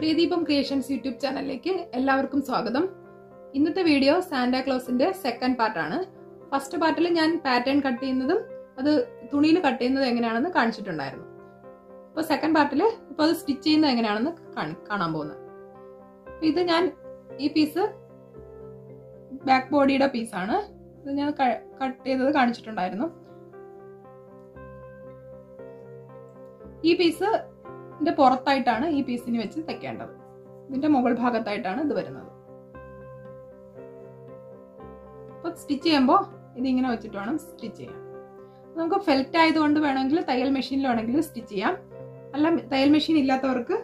പ്രിയദീപം creations YouTube ചാനലിലേക്ക് എല്ലാവർക്കും സ്വാഗതം. ഇന്നത്തെ വീഡിയോ സാന്റാക്ലോസിന്റെ സെക്കൻഡ് പാർട്ടാണ്. ഫസ്റ്റ് പാർട്ടിൽ ഞാൻ പാറ്റേൺ കട്ട് ചെയ്യുന്നതും അത് തുണിയിൽ കട്ട് ചെയ്യുന്നത് എങ്ങനെയാണെന്ന് കാണിച്ചിട്ടുണ്ടായിരുന്നു. അപ്പോൾ സെക്കൻഡ് പാർട്ടിൽ ഇപ്പോൾ അത് സ്റ്റിച്ച് ചെയ്യുന്നത് എങ്ങനെയാണെന്ന് കാണാൻ പോകുന്നത്. ഇത് ഞാൻ ഈ പീസ് ബാക്ക് ബോഡിയുടെ പീസാണ്. ഇത് ഞാൻ കട്ട് ചെയ്തത് കാണിച്ചിട്ടുണ്ടായിരുന്നു. ഈ പീസ് ഇതിന്റെ പുറത്തായിട്ടാണ് ഈ പീസിന് വെച്ച് തയ്ക്കേണ്ടത്. ഇതിന്റെ മുകൾ ഭാഗത്തായിട്ടാണ് ഇത് വരുന്നത്. അപ്പൊ സ്റ്റിച്ച് ചെയ്യുമ്പോൾ ഇതിങ്ങനെ വെച്ചിട്ട് വേണം സ്റ്റിച്ച് ചെയ്യാൻ. നമുക്ക് ഫെൽറ്റ് ആയതുകൊണ്ട് വേണമെങ്കിൽ തയ്യൽ മെഷീനിൽ വേണമെങ്കിൽ സ്റ്റിച്ച് ചെയ്യാം. അല്ല തയ്യൽ മെഷീൻ ഇല്ലാത്തവർക്ക്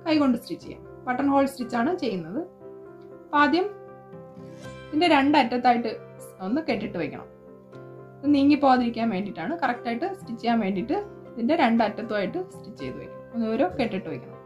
കൈകൊണ്ട് സ്റ്റിച്ച് ചെയ്യാം. ബട്ടൺ ഹോൾ സ്റ്റിച്ച് ആണ് ചെയ്യുന്നത്. അപ്പൊ ആദ്യം ഇതിന്റെ രണ്ടറ്റത്തായിട്ട് ഒന്ന് കെട്ടിട്ട് വെക്കണം. ഇത് നീങ്ങി പോകാതിരിക്കാൻ വേണ്ടിയിട്ടാണ്. കറക്റ്റായിട്ട് സ്റ്റിച്ച് ചെയ്യാൻ വേണ്ടിയിട്ട് ഇതിന്റെ രണ്ടറ്റത്തുമായിട്ട് സ്റ്റിച്ച് ചെയ്ത് വെക്കണം. ഓരോ കെട്ടിട്ട് വെക്കണം.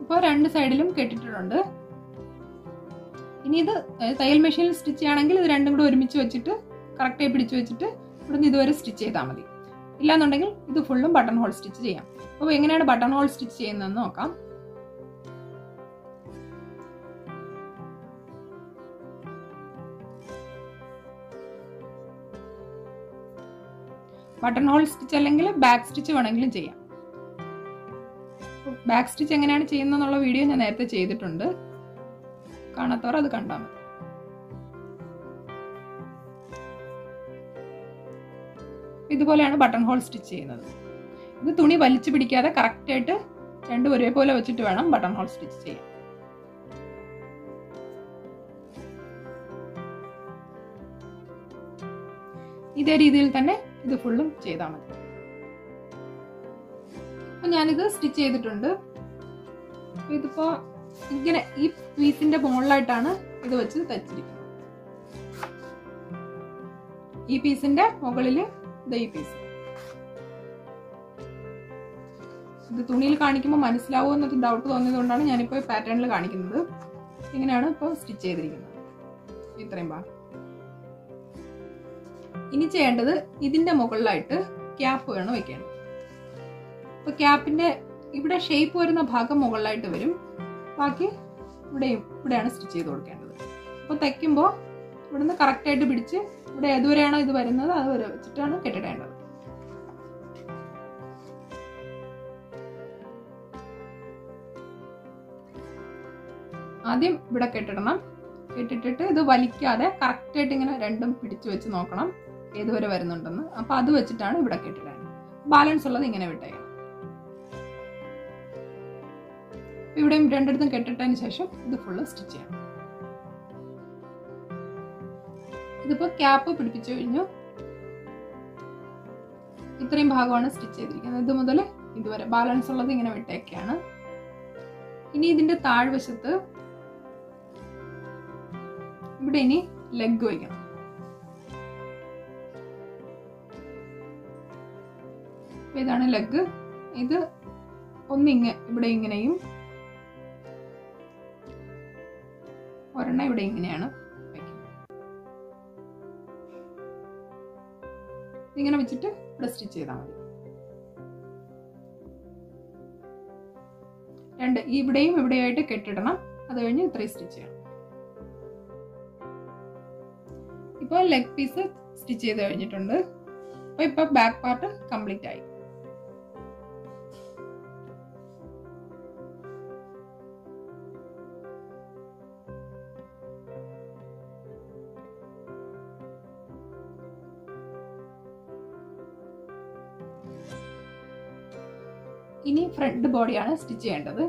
ഇപ്പോൾ രണ്ട് സൈഡിലും കെട്ടിട്ടിട്ടുണ്ട്. ഇനി ഇത് തയ്യൽ മെഷീനിൽ സ്റ്റിച്ച് ചെയ്യുകയാണെങ്കിൽ ഇത് രണ്ടും കൂടെ ഒരുമിച്ച് വെച്ചിട്ട് കറക്റ്റായി പിടിച്ചു വെച്ചിട്ട് ഇവിടുന്ന് ഇതുവരെ സ്റ്റിച്ച് ചെയ്താൽ മതി. ഇല്ലാന്നുണ്ടെങ്കിൽ ഇത് ഫുള്ളും ബട്ടൺ ഹോൾ സ്റ്റിച്ച് ചെയ്യാം. അപ്പോൾ എങ്ങനെയാണ് ബട്ടൺ ഹോൾ സ്റ്റിച്ച് ചെയ്യുന്നതെന്ന് നോക്കാം. ബട്ടൺ ഹോൾ സ്റ്റിച്ച് അല്ലെങ്കിൽ ബാക്ക് സ്റ്റിച്ച് വേണമെങ്കിലും ചെയ്യാം. ബാക്ക് സ്റ്റിച്ച് എങ്ങനെയാണ് ചെയ്യുന്നതെന്നുള്ള വീഡിയോ ഞാൻ നേരത്തെ ചെയ്തിട്ടുണ്ട്. കാണാത്തവർ അത് കണ്ടാൽ മതി. ഇതുപോലെയാണ് ബട്ടൺ ഹോൾ സ്റ്റിച്ച് ചെയ്യുന്നത്. ഇത് തുണി വലിച്ചു പിടിക്കാതെ കറക്റ്റായിട്ട് രണ്ടും ഒരേപോലെ വെച്ചിട്ട് വേണം ബട്ടൺ ഹോൾ സ്റ്റിച്ച് ചെയ്യാൻ. ഇതേ രീതിയിൽ തന്നെ ഇത് ഫുള്ളും ചെയ്താൽ മതി. ഞാനിത് സ്റ്റിച്ച് ചെയ്തിട്ടുണ്ട്. ഇതിപ്പോ ഇങ്ങനെ ഈ പീസിന്റെ മുകളിലായിട്ടാണ് ഇത് വെച്ച് തയ്ച്ചിരിക്കുന്നത്. ഈ പീസിന്റെ മുകളിൽ ഈ പീസ്. ഇത് തുണിയിൽ കാണിക്കുമ്പോൾ മനസ്സിലാവുമോ എന്നൊരു ഡൗട്ട് തോന്നിയതുകൊണ്ടാണ് ഞാനിപ്പോ പാറ്റേണിൽ കാണിക്കുന്നത്. ഇങ്ങനെയാണ് ഇപ്പോൾ സ്റ്റിച്ച് ചെയ്തിരിക്കുന്നത്. ഇത്രയും ഭാഗം. ഇനി ചെയ്യേണ്ടത് ഇതിന്റെ മുകളിലായിട്ട് ക്യാപ്പ് വേണം വെക്കേണ്ടത്. അപ്പൊ ക്യാപ്പിന്റെ ഇവിടെ ഷേപ്പ് വരുന്ന ഭാഗം മുകളിലായിട്ട് വരും. ബാക്കി ഇവിടെയാണ് സ്റ്റിച്ച് ചെയ്ത് കൊടുക്കേണ്ടത്. അപ്പൊ തയ്ക്കുമ്പോൾ ഇവിടുന്ന് കറക്റ്റായിട്ട് പിടിച്ച് ഇവിടെ ഏതുവരെയാണോ ഇത് വരുന്നത് അതുവരെ വെച്ചിട്ടാണ് കെട്ടിടേണ്ടത്. ആദ്യം ഇവിടെ കെട്ടിടണം. കെട്ടിട്ടിട്ട് ഇത് വലിക്കാതെ കറക്റ്റായിട്ട് ഇങ്ങനെ രണ്ടും പിടിച്ചു വെച്ച് നോക്കണം ഏതുവരെ വരുന്നുണ്ടെന്ന്. അപ്പൊ അത് വെച്ചിട്ടാണ് ഇവിടെ കെട്ടിടേണ്ടത്. ബാലൻസ് ഉള്ളത് ഇങ്ങനെ വിട്ടേക്കണം. ഇവിടെയും രണ്ടിടത്തും കെട്ടിട്ടതിന് ശേഷം ഇത് ഫുള്ള് സ്റ്റിച്ച് ചെയ്യാം. ഇതിപ്പോ ക്യാപ്പ് പിടിപ്പിച്ചു കഴിഞ്ഞു. ഇത്രയും ഭാഗമാണ് സ്റ്റിച്ച് ചെയ്തിരിക്കുന്നത്. ഇത് മുതൽ ഇതുവരെ ബാലൻസ് ഉള്ളത് ഇങ്ങനെ വിട്ടേക്കാണ്. ഇനി ഇതിന്റെ താഴ്വശത്ത് ഇവിടെ ഇനി ലെഗ് വയ്ക്കണം. ഇതാണ് ലെഗ്. ഇത് ഇവിടെ ഇങ്ങനെയും ഒരെണ്ണം ഇവിടെ ഇങ്ങനെയാണ് വെക്കുന്നത്. ഇങ്ങനെ വെച്ചിട്ട് ഇവിടെ സ്റ്റിച്ച് ചെയ്താൽ മതി. രണ്ട് ഇവിടെയും ഇവിടെയായിട്ട് കെട്ടിടണം. അത് കഴിഞ്ഞ് ഇത്രയും സ്റ്റിച്ച് ചെയ്യണം. ഇപ്പോൾ ലെഗ് പീസ് സ്റ്റിച്ച് ചെയ്ത് കഴിഞ്ഞിട്ടുണ്ട്. അപ്പൊ ഇപ്പൊ ബാക്ക് പാർട്ട് കംപ്ലീറ്റ് ആയി. ഇനി ഫ്രണ്ട് ബോഡിയാണ് സ്റ്റിച്ച് ചെയ്യേണ്ടത്.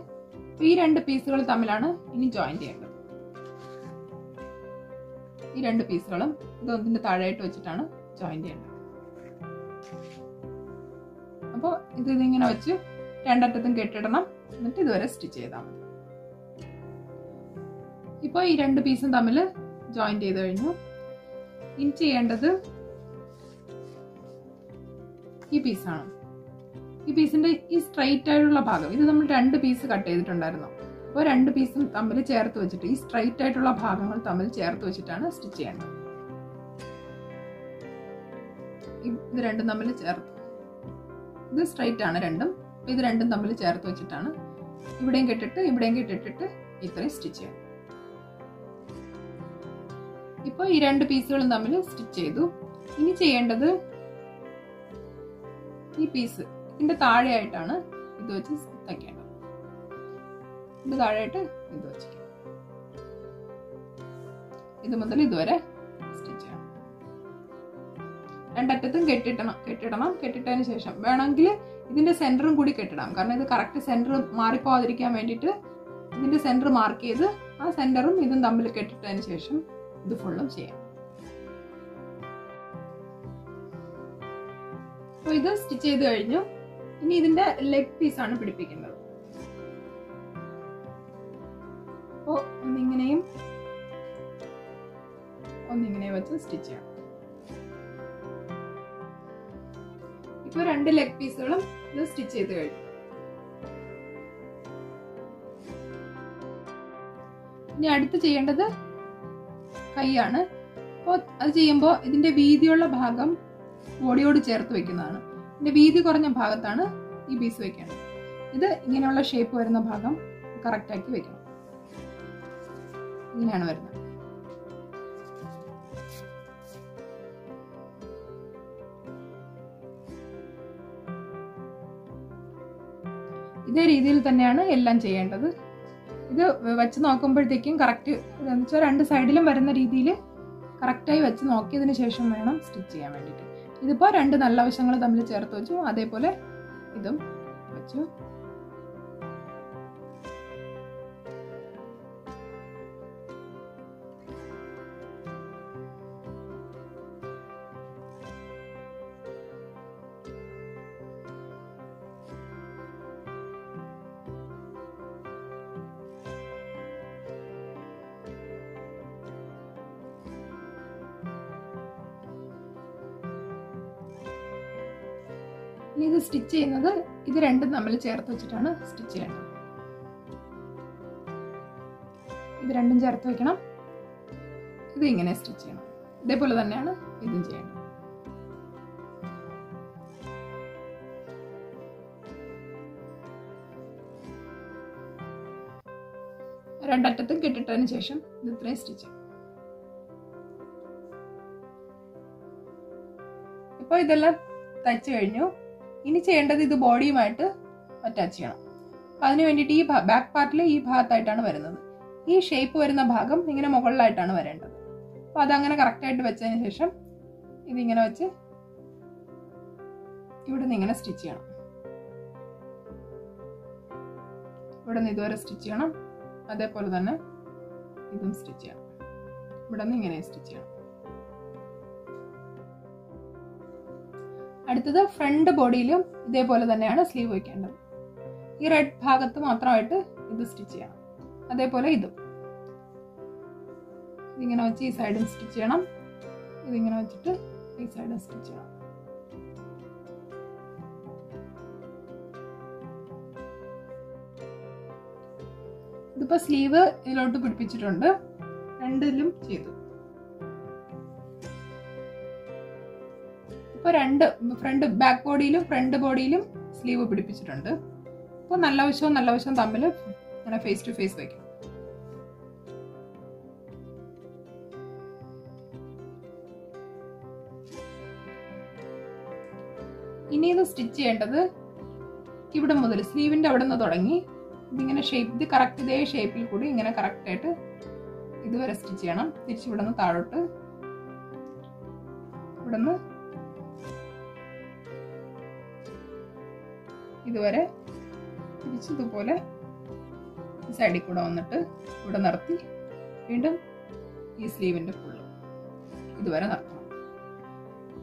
ഈ രണ്ട് പീസുകൾ തമ്മിലാണ് ഇനി ജോയിൻ ചെയ്യേണ്ടത്. ഈ 2 പീസുകളും ഇതൊന്നിന്റെ താഴെയായിട്ട് വെച്ചിട്ടാണ് ജോയിൻ ചെയ്യേണ്ടത്. അപ്പോൾ ഇതിങ്ങനെ വെച്ച് രണ്ടറ്റത്തും കെട്ടിടണം. എന്നിട്ട് ഇതുവരെ സ്റ്റിച്ച് ചെയ്താൽ മതി. ഇപ്പോൾ ഈ 2 പീസും തമ്മിൽ ജോയിൻ ചെയ്ത് കഴിഞ്ഞു. ഇനി ചെയ്യേണ്ടത് ഈ പീസാണ്. ഈ പീസിന്റെ ഈ സ്ട്രൈറ്റ് ആയിട്ടുള്ള ഭാഗം, ഇത് നമ്മൾ 2 പീസ് കട്ട് ചെയ്തിട്ടുണ്ടായിരുന്നു. അപ്പോൾ 2 പീസും തമ്മിൽ ചേർത്ത് വെച്ചിട്ട് ഈ സ്ട്രൈറ്റ് ആയിട്ടുള്ള ഭാഗങ്ങൾ തമ്മിൽ ചേർത്ത് വെച്ചിട്ടാണ് സ്റ്റിച്ച് ചെയ്യേണ്ടത്. ഇത് രണ്ടും തമ്മിൽ ചേർത്ത്, ഇത് സ്ട്രൈറ്റ് ആണ് രണ്ടും, ഇത് രണ്ടും തമ്മിൽ ചേർത്ത് വെച്ചിട്ടാണ് ഇവിടെയും കെട്ടിട്ട് ഇത്രയും സ്റ്റിച്ച് ചെയ്യണം. ഇപ്പോൾ ഈ 2 പീസുകളും തമ്മിൽ സ്റ്റിച്ച് ചെയ്തു. ഇനി ചെയ്യേണ്ടത് ഈ പീസ് ഇതിന്റെ താഴെയായിട്ടാണ് ഇത് വെച്ച് തയ്ക്കേണ്ടത്. ഇത് താഴെയായിട്ട് ഇത് വെച്ചിരിക്കും. ഇത് മുതൽ ഇതുവരെ സ്റ്റിച്ച് ചെയ്യണം. രണ്ടറ്റത്തും കെട്ടിടണം. കെട്ടിട്ടതിന് ശേഷം വേണമെങ്കിൽ ഇതിന്റെ സെന്ററും കൂടി കെട്ടിടാം. കാരണം ഇത് കറക്റ്റ് സെന്റർ മാറിപ്പോവാതിരിക്കാൻ വേണ്ടിയിട്ട് ഇതിന്റെ സെന്റർ മാർക്ക് ചെയ്ത് ആ സെന്ററും ഇതും തമ്മിൽ കെട്ടിട്ടതിന് ശേഷം ഇത് ഫുള്ളും ചെയ്യാം. അപ്പോൾ ഇത് സ്റ്റിച്ച് ചെയ്ത് കഴിഞ്ഞു. ഇനി ഇതിന്റെ ലെഗ് പീസാണ് പിടിപ്പിക്കുന്നത്. അപ്പോൾ ഒന്നിങ്ങനെയും വെച്ച് സ്റ്റിച്ച് ചെയ്യാം. ഇപ്പോൾ 2 ലെഗ് പീസുകളും ഇത് സ്റ്റിച്ച് ചെയ്ത് കഴിഞ്ഞു. ഇനി അടുത്ത് ചെയ്യേണ്ടത് കൈയാണ്. അപ്പോൾ അത് ചെയ്യുമ്പോൾ ഇതിന്റെ വീതിയുള്ള ഭാഗം ബോഡിയോട് ചേർത്ത് വെക്കുന്നതാണ്. ഇതിന്റെ വീതി കുറഞ്ഞ ഭാഗത്താണ് ഈ പീസ് വെക്കേണ്ടത്. ഇത് ഇങ്ങനെയുള്ള ഷേപ്പ് വരുന്ന ഭാഗം കറക്റ്റ് ആക്കി വെക്കണം. ഇങ്ങനെയാണ് വരുന്നത്. ഇതേ രീതിയിൽ തന്നെയാണ് എല്ലാം ചെയ്യേണ്ടത്. ഇത് വെച്ച് നോക്കുമ്പോഴത്തേക്കും കറക്റ്റ് എന്ന് വെച്ചാൽ 2 സൈഡിലും വരുന്ന രീതിയിൽ കറക്റ്റായി വെച്ച് നോക്കിയതിന് ശേഷം വേണം സ്റ്റിച്ച് ചെയ്യാൻ വേണ്ടിയിട്ട്. ഇതിപ്പോൾ 2 നല്ല വശങ്ങൾ തമ്മിൽ ചേർത്ത് വെച്ചു. അതേപോലെ ഇതും വെച്ചു. ഇനി ഇത് സ്റ്റിച്ച് ചെയ്യുന്നത് ഇത് രണ്ടും തമ്മിൽ ചേർത്ത് വെച്ചിട്ടാണ് സ്റ്റിച്ച് ചെയ്യേണ്ടത്. ഇത് രണ്ടും ചേർത്ത് വെക്കണം. ഇത് ഇങ്ങനെ സ്റ്റിച്ച് ചെയ്യണം. ഇതേപോലെ തന്നെയാണ് ഇതും ചെയ്യേണ്ടത്. രണ്ടറ്റത്തും കെട്ടിട്ടതിന് ശേഷം ഇത് ഇത്രയും സ്റ്റിച്ച് ചെയ്യും. ഇപ്പോൾ ഇതെല്ലാം തയ്ച്ചു കഴിഞ്ഞു. ഇനി ചെയ്യേണ്ടത് ഇത് ബോഡിയുമായിട്ട് അറ്റാച്ച് ചെയ്യണം. അപ്പം അതിന് വേണ്ടിയിട്ട് ഈ ബാക്ക് പാർട്ടിൽ ഈ ഭാഗത്തായിട്ടാണ് വരുന്നത്. ഈ ഷേപ്പ് വരുന്ന ഭാഗം ഇങ്ങനെ മുകളിലായിട്ടാണ് വരേണ്ടത്. അപ്പോൾ അതങ്ങനെ കറക്റ്റായിട്ട് വെച്ചതിന് ശേഷം ഇതിങ്ങനെ വെച്ച് ഇവിടെ നിന്ന് ഇങ്ങനെ സ്റ്റിച്ച് ചെയ്യണം. ഇവിടെ നിന്ന് ഇതുവരെ സ്റ്റിച്ച് ചെയ്യണം. അതേപോലെ തന്നെ ഇതും സ്റ്റിച്ച് ചെയ്യണം. ഇവിടെ നിന്ന് ഇങ്ങനെ സ്റ്റിച്ച് ചെയ്യണം. അടുത്തത് ഫ്രണ്ട് ബോഡിയിലും ഇതേപോലെ തന്നെയാണ് സ്ലീവ് വയ്ക്കേണ്ടത്. ഈ റെഡ് ഭാഗത്ത് മാത്രമായിട്ട് ഇത് സ്റ്റിച്ച് ചെയ്യണം. അതേപോലെ ഇതും ഇതിങ്ങനെ വെച്ച് ഈ സൈഡും സ്റ്റിച്ച് ചെയ്യണം. ഇതിങ്ങനെ വെച്ചിട്ട് ഈ സൈഡും സ്റ്റിച്ച് ചെയ്യണം. ഇതിപ്പോ സ്ലീവ് ഇതിലോട്ട് പിടിപ്പിച്ചിട്ടുണ്ട്. രണ്ടിലും ചെയ്തു. ഇപ്പൊ ബാക്ക് ബോഡിയിലും ഫ്രണ്ട് ബോഡിയിലും സ്ലീവ് പിടിപ്പിച്ചിട്ടുണ്ട്. അപ്പോൾ നല്ല വശവും തമ്മിൽ ഇങ്ങനെ ഫേസ് ടു ഫേസ് വയ്ക്കും. ഇനി ഇത് സ്റ്റിച്ച് ചെയ്യേണ്ടത് ഇവിടെ മുതൽ സ്ലീവിന്റെ അവിടെ നിന്ന് തുടങ്ങി ഇതിങ്ങനെ ഷേപ്പ്, ഇത് കറക്റ്റ് ഇതേ ഷേപ്പിൽ കൂടി ഇങ്ങനെ കറക്റ്റ് ആയിട്ട് ഇതുവരെ സ്റ്റിച്ച് ചെയ്യണം. തിരിച്ച് ഇവിടെ നിന്ന് താഴോട്ട് ഇവിടെ നിന്ന് ഇതുവരെ തിരിച്ച് ഇതുപോലെ സൈഡിൽ കൂടെ വന്നിട്ട് ഇവിടെ നിർത്തി വീണ്ടും ഈ സ്ലീവിന്റെ ഫുള്ള് ഇതുവരെ നിർത്തണം.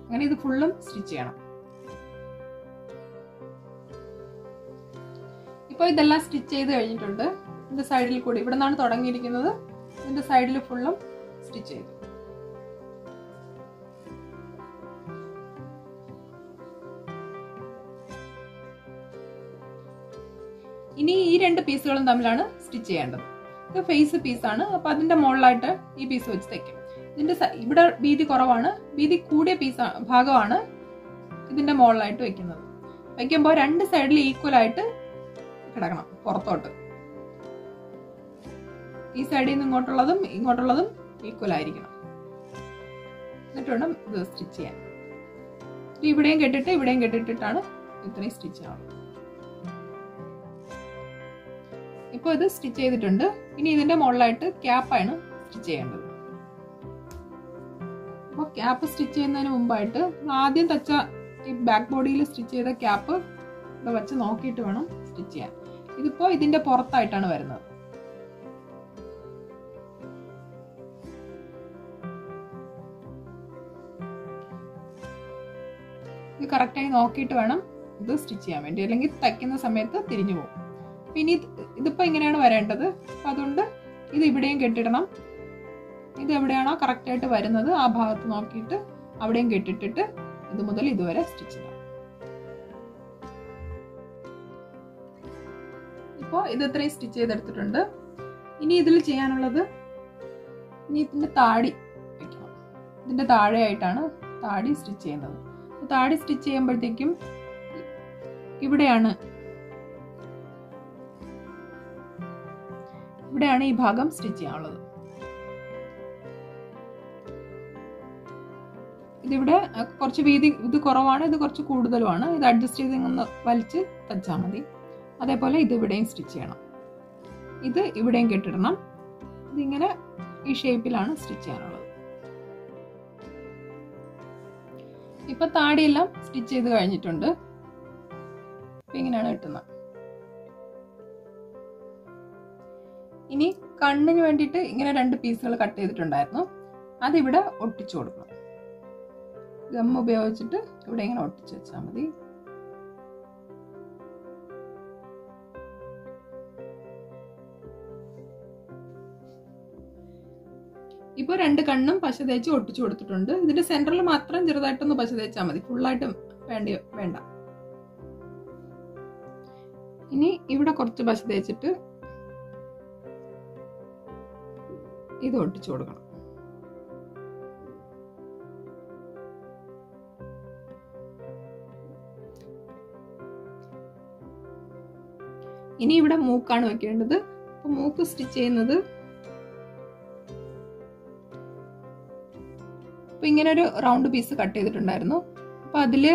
അങ്ങനെ ഇത് ഫുള്ളും സ്റ്റിച്ച് ചെയ്യണം. ഇപ്പോൾ ഇതെല്ലാം സ്റ്റിച്ച് ചെയ്ത് കഴിഞ്ഞിട്ടുണ്ട്. ഇതിന്റെ സൈഡിൽ കൂടി ഇവിടെ നിന്നാണ് തുടങ്ങിയിരിക്കുന്നത്. ഇതിന്റെ സൈഡിൽ ഫുള്ളും സ്റ്റിച്ച് ചെയ്തു. ഇനി ഈ 2 പീസുകളും തമ്മിലാണ് സ്റ്റിച്ച് ചെയ്യേണ്ടത്. ഇത് ഫേസ് പീസാണ്. അപ്പൊ അതിന്റെ മുകളിലായിട്ട് ഈ പീസ് വെച്ച് തയ്ക്കും. ഇതിന്റെ ഇവിടെ വീതി കുറവാണ്, വീതി കൂടിയ ഭാഗമാണ് ഇതിന്റെ മുകളിലായിട്ട് വെക്കുന്നത്. വയ്ക്കുമ്പോൾ 2 സൈഡിൽ ഈക്വൽ ആയിട്ട് കിടക്കണം പുറത്തോട്ട്. ഈ സൈഡിൽ നിന്ന് ഇങ്ങോട്ടുള്ളതും ഈക്വൽ ആയിരിക്കണം. എന്നിട്ട് വേണം ഇത് സ്റ്റിച്ച് ചെയ്യാൻ. ഇവിടെയും കെട്ടിട്ടിട്ടാണ് ഇത്രയും സ്റ്റിച്ച് ആവുന്നത്. ഇപ്പോൾ ഇത് സ്റ്റിച്ച് ചെയ്തിട്ടുണ്ട്. ഇനി ഇതിന്റെ മുകളിലായിട്ട് ക്യാപ്പാണ് സ്റ്റിച്ച് ചെയ്യേണ്ടത്. അപ്പോൾ ക്യാപ്പ് സ്റ്റിച്ച് ചെയ്യുന്നതിന് മുമ്പായിട്ട് ആദ്യം തച്ച ഈ ബാക്ക് ബോഡിയിൽ സ്റ്റിച്ച് ചെയ്ത ക്യാപ്പ് ഇവിടെ വെച്ച് നോക്കിയിട്ട് വേണം സ്റ്റിച്ച് ചെയ്യാൻ. ഇതിപ്പോ ഇതിന്റെ പുറത്തായിട്ടാണ് വരുന്നത്. ഇത് കറക്റ്റായി നോക്കിയിട്ട് വേണം ഇത് സ്റ്റിച്ച് ചെയ്യാൻ വേണ്ടി, അല്ലെങ്കിൽ തയ്ക്കുന്ന സമയത്ത് തിരിഞ്ഞു പോകും. പിന്നെ ഇതിപ്പോ ഇങ്ങനെയാണ് വരേണ്ടത്. അപ്പൊ അതുകൊണ്ട് ഇത് ഇവിടെയും കെട്ടിടണം. ഇത് എവിടെയാണോ കറക്റ്റ് ആയിട്ട് വരുന്നത് ആ ഭാഗത്ത് നോക്കിയിട്ട് അവിടെയും കെട്ടിട്ടിട്ട് ഇത് മുതൽ ഇതുവരെ സ്റ്റിച്ച് ചെയ്യണം. ഇപ്പോൾ ഇത് ഇത്രയും സ്റ്റിച്ച് ചെയ്തെടുത്തിട്ടുണ്ട്. ഇനി ഇതിൽ ചെയ്യാനുള്ളത് ഇതിന്റെ താടി വെക്കണം. ഇതിന്റെ താഴെയായിട്ടാണ് താടി സ്റ്റിച്ച് ചെയ്യുന്നത്. താടി സ്റ്റിച്ച് ചെയ്യുമ്പോഴത്തേക്കും ഇവിടെയാണ് ഈ ഭാഗം സ്റ്റിച്ച് ചെയ്യാനുള്ളത്. ഇതിവിടെ കുറച്ച് വീതി ഇത് കുറവാണ്, ഇത് കുറച്ച് കൂടുതലുമാണ്. ഇത് അഡ്ജസ്റ്റ് ചെയ്ത് ഒന്ന് വലിച്ച് തച്ചാൽ മതി. അതേപോലെ ഇത് ഇവിടെയും സ്റ്റിച്ച് ചെയ്യണം. ഇത് ഇവിടെയും കെട്ടിടണം. ഇതിങ്ങനെ ഈ ഷേപ്പിലാണ് സ്റ്റിച്ച് ചെയ്യാനുള്ളത്. ഇപ്പൊ താടിയെല്ലാം സ്റ്റിച്ച് ചെയ്ത് കഴിഞ്ഞിട്ടുണ്ട്. ഇങ്ങനെയാണ് കിട്ടുന്നത്. ഇനി കണ്ണിന് വേണ്ടിയിട്ട് ഇങ്ങനെ 2 പീസുകൾ കട്ട് ചെയ്തിട്ടുണ്ടായിരുന്നു. അതിവിടെ ഒട്ടിച്ചു കൊടുക്കണം. ഗം ഉപയോഗിച്ചിട്ട് ഇവിടെ ഇങ്ങനെ ഒട്ടിച്ചു വെച്ചാൽ മതി. ഇപ്പൊ 2 കണ്ണും പശ തേച്ച് ഒട്ടിച്ചു കൊടുത്തിട്ടുണ്ട്. ഇതിന്റെ സെന്ററിൽ മാത്രം ചെറുതായിട്ടൊന്ന് പശ തേച്ചാൽ മതി, ഫുള്ളായിട്ട് വേണ്ട. ഇനി ഇവിടെ കുറച്ച് പശ തേച്ചിട്ട് ഇത് ഒട്ടിച്ചു കൊടുക്കണം. ഇനി ഇവിടെ മൂക്കാണ് വെക്കേണ്ടത്. അപ്പൊ മൂക്ക് സ്റ്റിച്ച് ചെയ്യുന്നത് അപ്പൊ ഇങ്ങനെ ഒരു റൗണ്ട് പീസ് കട്ട് ചെയ്തിട്ടുണ്ടായിരുന്നു. അപ്പൊ അതില്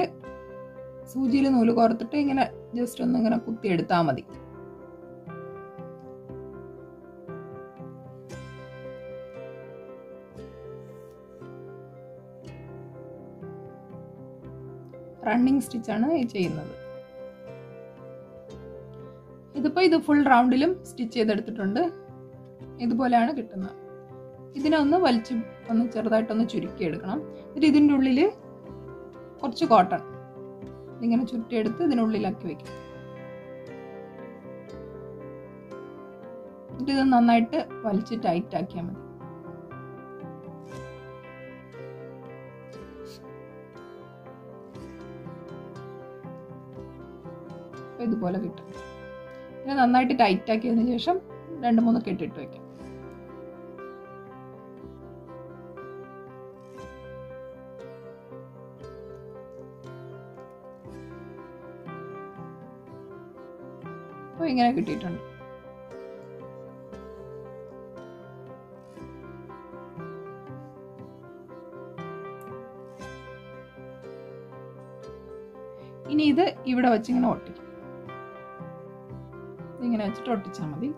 സൂചിയിൽ നൂല് കോർത്തിട്ട് ഇങ്ങനെ ജസ്റ്റ് ഒന്ന് ഇങ്ങനെ കുത്തി എടുത്താൽ മതി. റണ്ണിങ് സ്റ്റിച്ചാണ് ചെയ്യുന്നത്. ഇതിപ്പോ ഇത് ഫുൾ റൗണ്ടിലും സ്റ്റിച്ച് ചെയ്തെടുത്തിട്ടുണ്ട്. ഇതുപോലെയാണ് കിട്ടുന്നത്. ഇതിനെ ഒന്ന് ചെറുതായിട്ടൊന്ന് ചുരുക്കി എടുക്കണം. എന്നിട്ട് ഇതിൻ്റെ ഉള്ളിൽ കുറച്ച് കോട്ടൺ ഇങ്ങനെ ചുറ്റിയെടുത്ത് ഇതിനുള്ളിലാക്കി വെക്കും. എന്നിട്ട് ഇത് നന്നായിട്ട് വലിച്ച് ടൈറ്റ് ആക്കിയാൽ മതി. ഇതുപോലെ കിട്ടും. പിന്നെ നന്നായിട്ട് ടൈറ്റ് ആക്കിയതിനു ശേഷം 2-3 കെട്ടിട്ട് വെക്കാം. അപ്പോൾ ഇങ്ങനെ കിട്ടിയിട്ടുണ്ട്. ഇനി ഇത് ഇവിടെ വെച്ച് ഇങ്ങനെ ഒട്ടിക്കും. ഇങ്ങനെ വെച്ചിട്ട് ഒട്ടിച്ചാൽ മതി.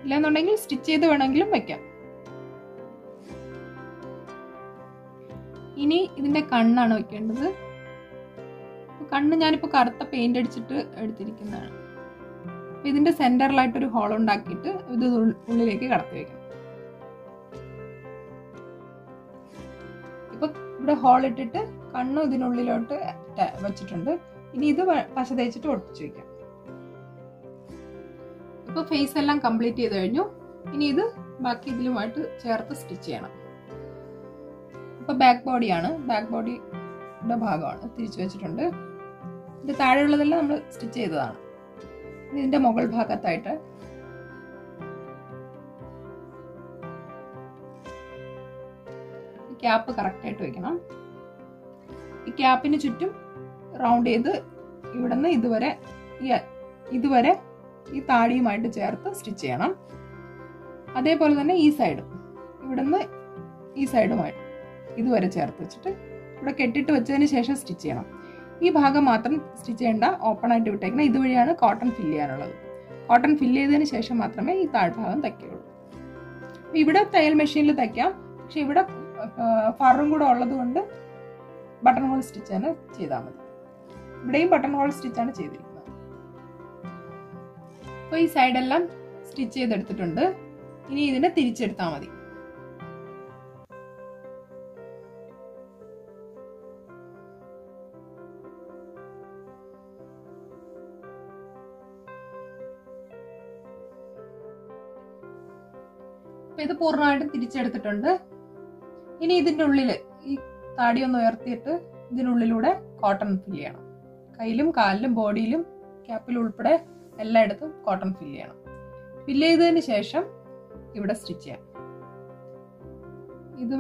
ഇല്ലെന്നുണ്ടെങ്കിൽ സ്റ്റിച്ച് ചെയ്ത് വേണമെങ്കിലും വെക്കാം. ഇനി ഇതിൻ്റെ കണ്ണാണ് വെക്കേണ്ടത്. കണ്ണ് ഞാനിപ്പോൾ കറുത്ത പെയിന്റ് അടിച്ചിട്ട് എടുത്തിരിക്കുന്നതാണ്. അപ്പോൾ ഇതിൻ്റെ സെൻറ്ററിലായിട്ടൊരു ഹോൾ ഉണ്ടാക്കിയിട്ട് ഇത് ഉള്ളിലേക്ക് കടത്തി വയ്ക്കണം. ഇപ്പോൾ ഇവിടെ ഹോൾ ഇട്ടിട്ട് കണ്ണും ഇതിനുള്ളിലോട്ട് വെച്ചിട്ടുണ്ട്. ഇനി ഇത് പശ തേച്ചിട്ട് ഒട്ടിച്ചു വയ്ക്കാം. ഇപ്പോൾ ഫേസ് എല്ലാം കംപ്ലീറ്റ് ചെയ്ത് കഴിഞ്ഞു. ഇനി ഇത് ബാക്കി ഇതിലുമായിട്ട് ചേർത്ത് സ്റ്റിച്ച് ചെയ്യണം. ഇപ്പോൾ ബാക്ക് ബോഡിയാണ്, ബാക്ക് ബോഡിയുടെ ഭാഗമാണ് തിരിച്ചു വെച്ചിട്ടുണ്ട്. ഇതിൻ്റെ താഴെയുള്ളതെല്ലാം നമ്മൾ സ്റ്റിച്ച് ചെയ്തതാണ്. ഇതിൻ്റെ മുകൾ ഭാഗത്തായിട്ട് ക്യാപ്പ് കറക്റ്റായിട്ട് വെക്കണം. ഈ ക്യാപ്പിന് ചുറ്റും റൗണ്ട് ചെയ്ത് ഇവിടുന്ന് ഇതുവരെ ഈ താടിയുമായിട്ട് ചേർത്ത് സ്റ്റിച്ച് ചെയ്യണം. അതേപോലെ തന്നെ ഈ സൈഡും ഇവിടുന്ന് ഈ സൈഡുമായിട്ട് ഇതുവരെ ചേർത്ത് വെച്ചിട്ട് ഇവിടെ കെട്ടിട്ട് വെച്ചതിന് ശേഷം സ്റ്റിച്ച് ചെയ്യണം. ഈ ഭാഗം മാത്രം സ്റ്റിച്ച് ചെയ്യേണ്ട, ഓപ്പൺ ആയിട്ട് വിട്ടേക്കണം. ഇതുവഴിയാണ് കോട്ടൺ ഫില്ല് ചെയ്യാനുള്ളത്. കോട്ടൺ ഫില്ല് ചെയ്തതിന് ശേഷം മാത്രമേ ഈ താഴ്ഭാഗം തയ്ക്കുകയുള്ളൂ. ഇവിടെ തയ്യൽ മെഷീനിൽ തയ്ക്കാം, പക്ഷെ ഇവിടെ ഫറും കൂടെ ഉള്ളത് കൊണ്ട് ബട്ടൺ ഹോൾ സ്റ്റിച്ച് തന്നെ ചെയ്താൽ മതി. ഇവിടെയും ബട്ടൺ ഹോൾ സ്റ്റിച്ചാണ് ചെയ്തിരിക്കുന്നത്. അപ്പോൾ ഈ സൈഡെല്ലാം സ്റ്റിച്ച് ചെയ്തെടുത്തിട്ടുണ്ട്. ഇനി ഇതിനെ തിരിച്ചെടുത്താൽ മതി. ഇത് പൂർണ്ണമായിട്ടും തിരിച്ചെടുത്തിട്ടുണ്ട്. ഇനി ഇതിൻ്റെ ഉള്ളില് ഈ താടി ഒന്ന് ഉയർത്തിയിട്ട് ഇതിനുള്ളിലൂടെ കോട്ടൺ ഫില്ല് ചെയ്യണം. കയ്യിലും കാലിലും ബോഡിയിലും ക്യാപ്പിലും ഉൾപ്പെടെ എല്ലായിടത്തും കോട്ടൺ ഫില്ല് ചെയ്യണം. ഫില്ല് ചെയ്തതിന് ശേഷം ഇവിടെ സ്റ്റിച്ച് ചെയ്യാം.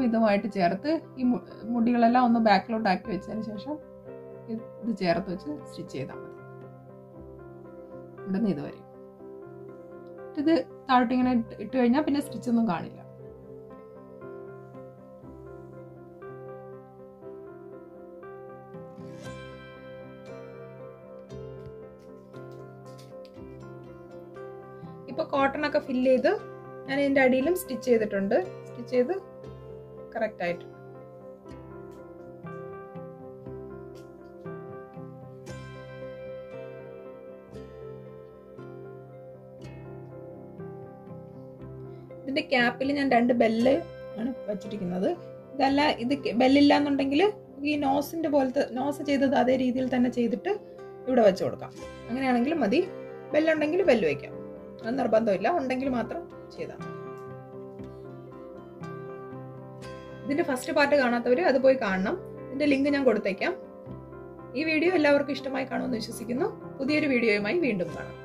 ഇതുമായിട്ട് ചേർത്ത് ഈ മുടികളെല്ലാം ഒന്ന് ബാക്കിലോട്ട് ആക്കി വെച്ചതിന് ശേഷം ഇത് ചേർത്ത് വെച്ച് സ്റ്റിച്ച് ചെയ്താൽ മതി. ഇവിടെ നിന്ന് ഇതുവരെ ഇത് താഴോട്ട് ഇങ്ങനെ ഇട്ട് കഴിഞ്ഞാൽ പിന്നെ സ്റ്റിച്ച് ഒന്നും കാണില്ല. ഇപ്പൊ കോട്ടൺ ഒക്കെ ഫില്ല് ചെയ്ത് ഞാൻ ഇതിന്റെ അടിയിലും സ്റ്റിച്ച് ചെയ്തിട്ടുണ്ട്. സ്റ്റിച്ച് ചെയ്ത് കറക്റ്റ് ആയിട്ട് ഇതിന്റെ ക്യാപ്പിൽ ഞാൻ 2 ബെല്ല് ആണ് വെച്ചിരിക്കുന്നത്. ഇതല്ല, ഇത് ബെല്ലില്ല എന്നുണ്ടെങ്കിൽ ഈ നോസിന്റെ പോലത്തെ നോസ് ചെയ്തത് അതേ രീതിയിൽ തന്നെ ചെയ്തിട്ട് ഇവിടെ വെച്ച് കൊടുക്കാം. അങ്ങനെയാണെങ്കിലും മതി. ബെല്ലുണ്ടെങ്കിൽ ബെല്ല് വയ്ക്കാം, അത് നിർബന്ധമില്ല. ഉണ്ടെങ്കിൽ മാത്രം ചെയ്താൽ. ഇതിന്റെ ഫസ്റ്റ് പാർട്ട് കാണാത്തവർ അത് പോയി കാണണം. ഇതിന്റെ ലിങ്ക് ഞാൻ കൊടുത്തേക്കാം. ഈ വീഡിയോ എല്ലാവർക്കും ഇഷ്ടമായി കാണുമെന്ന് വിശ്വസിക്കുന്നു. പുതിയൊരു വീഡിയോയുമായി വീണ്ടും കാണാം.